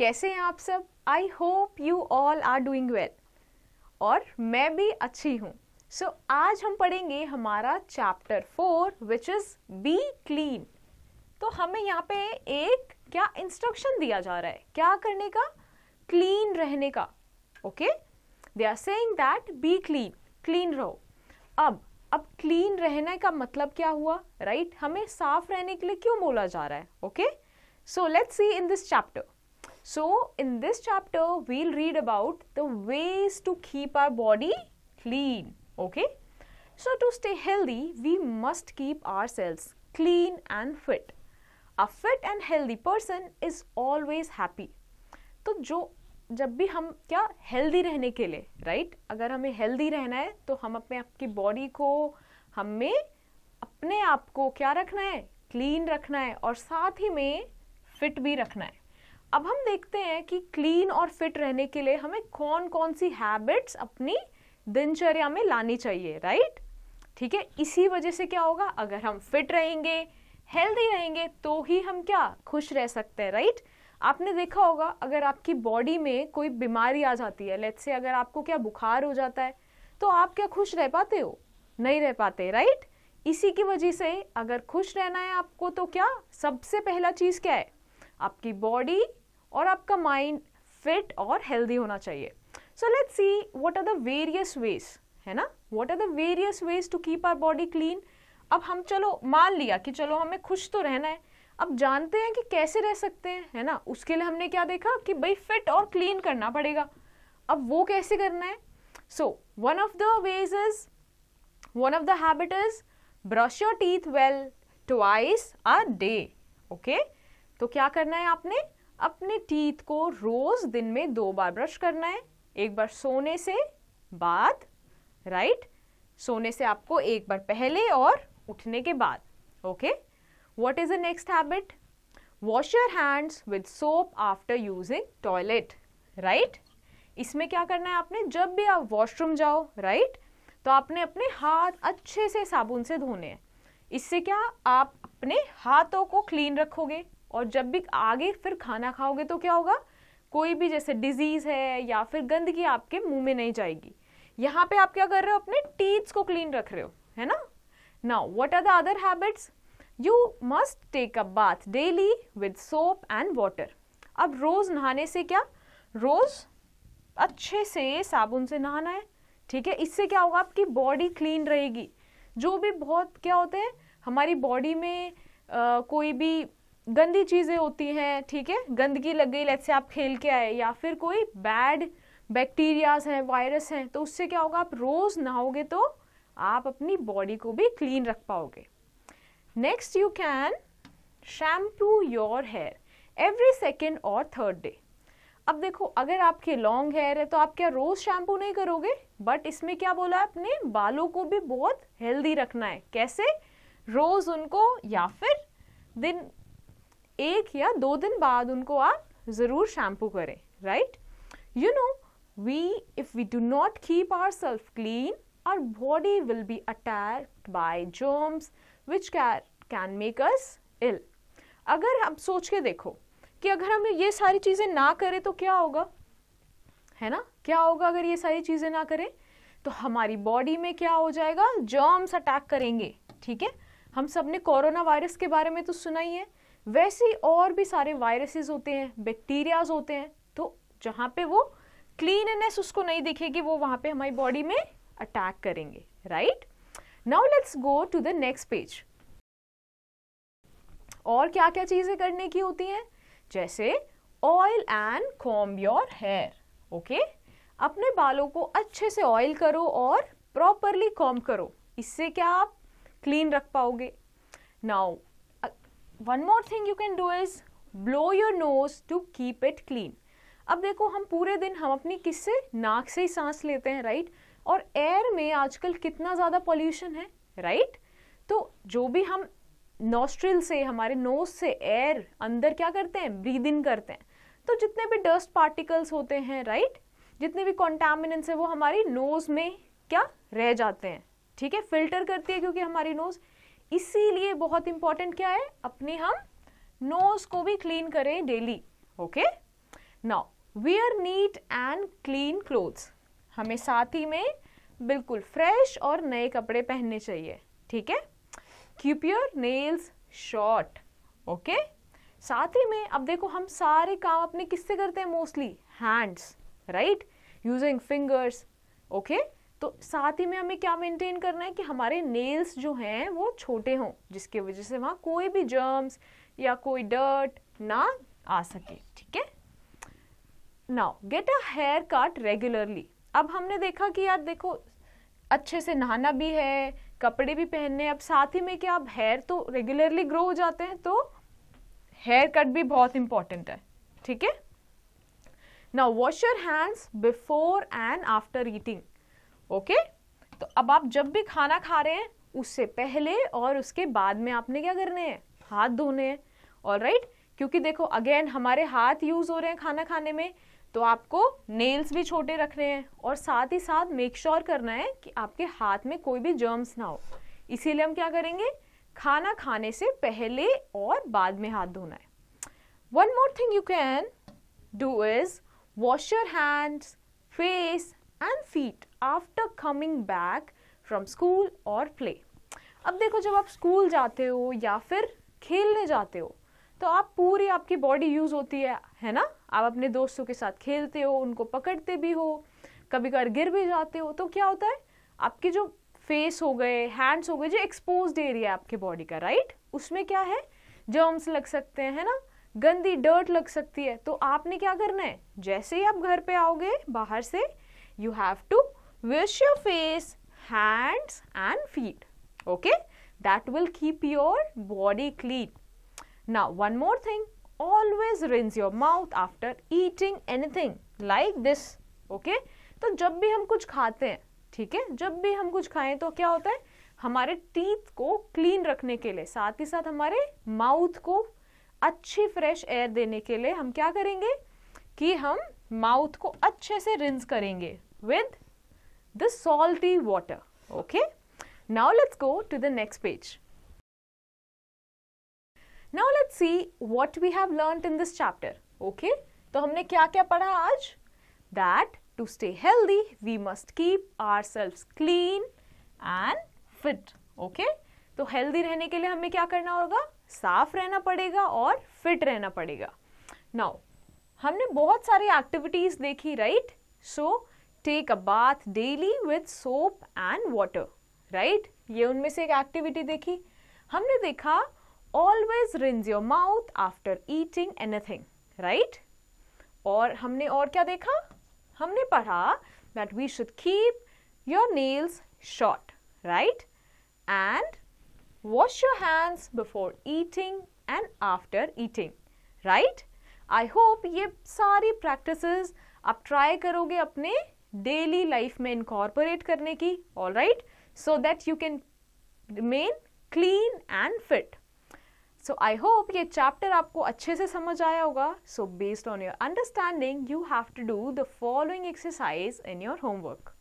कैसे हैं आप सब? I hope you all are doing well. और मैं भी अच्छी हूँ। सो आज हम पढ़ेंगे हमारा chapter 4 which is B clean. तो हमें यहाँ पे एक क्या इंस्ट्रक्शन दिया जा रहा है, क्या करने का? क्लीन रहने का। Okay, they are saying that be clean, clean रहो। अब क्लीन रहने का मतलब क्या हुआ, राइट? हमें साफ रहने के लिए क्यों बोला जा रहा है? Okay, so let's C in this chapter. So in this chapter we'll read about the ways to keep our body clean. Okay, so to stay healthy we must keep ourselves clean and fit. A fit and healthy person is always happy. तो जब भी हम क्या healthy रहने के लिए, right, अगर हमें हेल्दी रहना है तो हम आपकी बॉडी को, हमें अपने आप को क्या रखना है? क्लीन रखना है और साथ ही में फिट भी रखना है। अब हम देखते हैं कि क्लीन और फिट रहने के लिए हमें कौन कौन सी हैबिट्स अपनी दिनचर्या में लानी चाहिए, राइट? ठीक है, इसी वजह से क्या होगा, अगर हम फिट रहेंगे, हेल्दी रहेंगे तो ही हम क्या खुश रह सकते हैं, राइट? आपने देखा होगा अगर आपकी बॉडी में कोई बीमारी आ जाती है, लेट्स से अगर आपको क्या बुखार हो जाता है, तो आप क्या खुश रह पाते हो? नहीं रह पाते, राइट? इसी की वजह से अगर खुश रहना है आपको तो क्या सबसे पहला चीज क्या है? आपकी बॉडी और आपका माइंड फिट और हेल्दी होना चाहिए। So let's see what are the various ways, है ना? What are the various ways to keep our body clean. अब हम चलो मान लिया कि चलो हमें खुश तो रहना है, अब जानते हैं कि कैसे रह सकते हैं, है ना? उसके लिए हमने क्या देखा कि भाई फिट और क्लीन करना पड़ेगा। अब वो कैसे करना है? So one of the habit is brush your teeth well twice a day. Okay, तो क्या करना है आपने? अपने टीथ को रोज दिन में 2 बार ब्रश करना है। एक बार सोने से बाद, राइट? सोने से आपको एक बार पहले और उठने के बाद। Okay, what is the next habit? Wash your hands with soap after using toilet, right? इसमें क्या करना है आपने? जब भी आप वॉशरूम जाओ, राइट, तो आपने अपने हाथ अच्छे से साबुन से धोने हैं। इससे क्या आप अपने हाथों को क्लीन रखोगे और जब भी आगे फिर खाना खाओगे तो क्या होगा, कोई भी जैसे डिजीज है या फिर गंदगी आपके मुंह में नहीं जाएगी। यहाँ पे आप क्या कर रहे हो? अपने टीथ्स को क्लीन रख रहे हो, है ना? Now what are the other habits? You must take a bath daily with soap and water. अब रोज नहाने से क्या, रोज अच्छे से साबुन से नहाना है, ठीक है? इससे क्या होगा, आपकी बॉडी क्लीन रहेगी। जो भी बहुत क्या होते हैं हमारी बॉडी में कोई भी गंदी चीजें होती हैं, ठीक है, गंदगी लग गई, लेट्स से आप खेल के आए या फिर कोई बैड बैक्टीरियाज हैं, वायरस हैं, तो उससे क्या होगा, आप रोज नहाओगे तो आप अपनी बॉडी को भी क्लीन रख पाओगे। Next, you can shampoo your hair every second और थर्ड डे। अब देखो अगर आपके लॉन्ग हेयर है तो आप क्या रोज शैम्पू नहीं करोगे, बट इसमें क्या बोला है, अपने बालों को भी बहुत हेल्दी रखना है। कैसे? रोज उनको या फिर दिन 1 या 2 दिन बाद उनको आप जरूर शैम्पू करें, right? You know, if we do not keep ourselves clean, our body will be attacked by germs which can make us ill. अगर आप सोच के देखो कि अगर हम ये सारी चीजें ना करें तो क्या होगा, है ना? क्या होगा अगर ये सारी चीजें ना करें? तो हमारी बॉडी में क्या हो जाएगा, जर्म्स अटैक करेंगे, ठीक है? हम सब ने कोरोना वायरस के बारे में तो सुना ही है, वैसे ही और भी सारे वायरसेस होते हैं, बैक्टीरियाज होते हैं, तो जहां पे वो क्लीननेस उसको नहीं दिखेगी वो वहां पे हमारी बॉडी में अटैक करेंगे, right? Now let's go to the next page. और क्या क्या चीजें करने की होती हैं? जैसे oil and comb your hair. Okay, अपने बालों को अच्छे से ऑयल करो और प्रॉपरली कॉम्ब करो, इससे क्या आप क्लीन रख पाओगे। Now one more thing you can do is blow your nose to keep it clean. अब देखो हम पूरे दिन हम अपनी किससे, नाक से ही सांस लेते हैं, राइट? और एयर में आजकल कितना ज्यादा पॉल्यूशन है, राइट? तो जो भी हम नॉस्ट्रिल से, हमारे नोज से एयर अंदर क्या करते हैं, ब्रीद इन करते हैं, तो जितने भी डस्ट पार्टिकल्स होते हैं, राइट, जितने भी कॉन्टामिनेंट्स है वो हमारी नोज में क्या रह जाते हैं, ठीक है? फिल्टर करती है क्योंकि हमारी नोज, इसीलिए बहुत इंपॉर्टेंट क्या है, अपने हम नोज को भी क्लीन करें daily. Okay, now wear neat and clean clothes, हमें साथ ही में बिल्कुल फ्रेश और नए कपड़े पहनने चाहिए, ठीक है। Keep your nails short, okay. साथ ही में अब देखो हम सारे काम अपने किससे करते हैं, mostly hands, right, using fingers, okay. तो साथ ही में हमें क्या मेंटेन करना है कि हमारे नेल्स जो हैं वो छोटे हों, जिसकी वजह से वहाँ कोई भी जर्म्स या कोई डर्ट ना आ सके, ठीक है। Now get a hair cut regularly, अब हमने देखा कि यार देखो अच्छे से नहाना भी है, कपड़े भी पहनने, अब साथ ही में क्या अब हेयर तो रेगुलरली ग्रो हो जाते हैं, तो हेयर कट भी बहुत इंपॉर्टेंट है, ठीक है। Now wash your hands before and after eating, okay. तो अब आप जब भी खाना खा रहे हैं उससे पहले और उसके बाद में आपने क्या करने हैं, हाथ धोने हैं, ऑलराइट। क्योंकि देखो अगेन हमारे हाथ यूज हो रहे हैं खाना खाने में, तो आपको नेल्स भी छोटे रखने हैं और साथ ही साथ मेक श्योर करना है कि आपके हाथ में कोई भी जर्म्स ना हो। इसीलिए हम क्या करेंगे, खाना खाने से पहले और बाद में हाथ धोना है। One more thing you can do is wash your hands, face and feet after coming back from school और प्ले। अब देखो जब आप स्कूल जाते हो या फिर खेलने जाते हो तो आप पूरी आपकी बॉडी यूज होती है ना। आप अपने दोस्तों के साथ खेलते हो, उनको पकड़ते भी हो, कभी कभार गिर भी जाते हो, तो क्या होता है आपके जो फेस हो गए, हैंड्स हो गए, जो एक्सपोज्ड एरिया है आपके बॉडी का, राइट, उसमें क्या है, जर्म्स लग सकते हैं, है ना, गंदी डर्ट लग सकती है। तो आपने क्या करना है, जैसे ही आप घर पे आओगे बाहर से, you have to wash your face, hands and feet, okay, that will keep your body clean. Now one more thing, always rinse your mouth after eating anything like this, okay? तो जब भी हम कुछ खाते हैं, ठीक है, जब भी हम कुछ खाएं तो क्या होता है, हमारे टीथ को क्लीन रखने के लिए, साथ ही साथ हमारे माउथ को अच्छी फ्रेश एयर देने के लिए हम क्या करेंगे कि हम माउथ को अच्छे से रिंस करेंगे with the salty water, okay? Now let's go to the next page. Now let's see what we have learnt in this chapter, okay? तो हमने क्या क्या पढ़ा आज? That to stay healthy we must keep ourselves clean and fit, okay? तो healthy रहने के लिए हमें क्या करना होगा, साफ रहना पड़ेगा और fit रहना पड़ेगा। Now हमने बहुत सारी activities देखी, right? So take a bath daily with soap and water, right? ये उनमें से एक activity देखी। हमने देखा always rinse your mouth after eating anything, right? और हमने और क्या देखा, हमने पढ़ा that we should keep your nails short, right? And wash your hands before eating and after eating, right? I hope ये सारी practices आप try करोगे अपने daily life में incorporate करने की, all right? So that you can remain clean and fit. So I hope ये chapter आपको अच्छे से समझ आया होगा. So based on your understanding, you have to do the following exercise in your homework.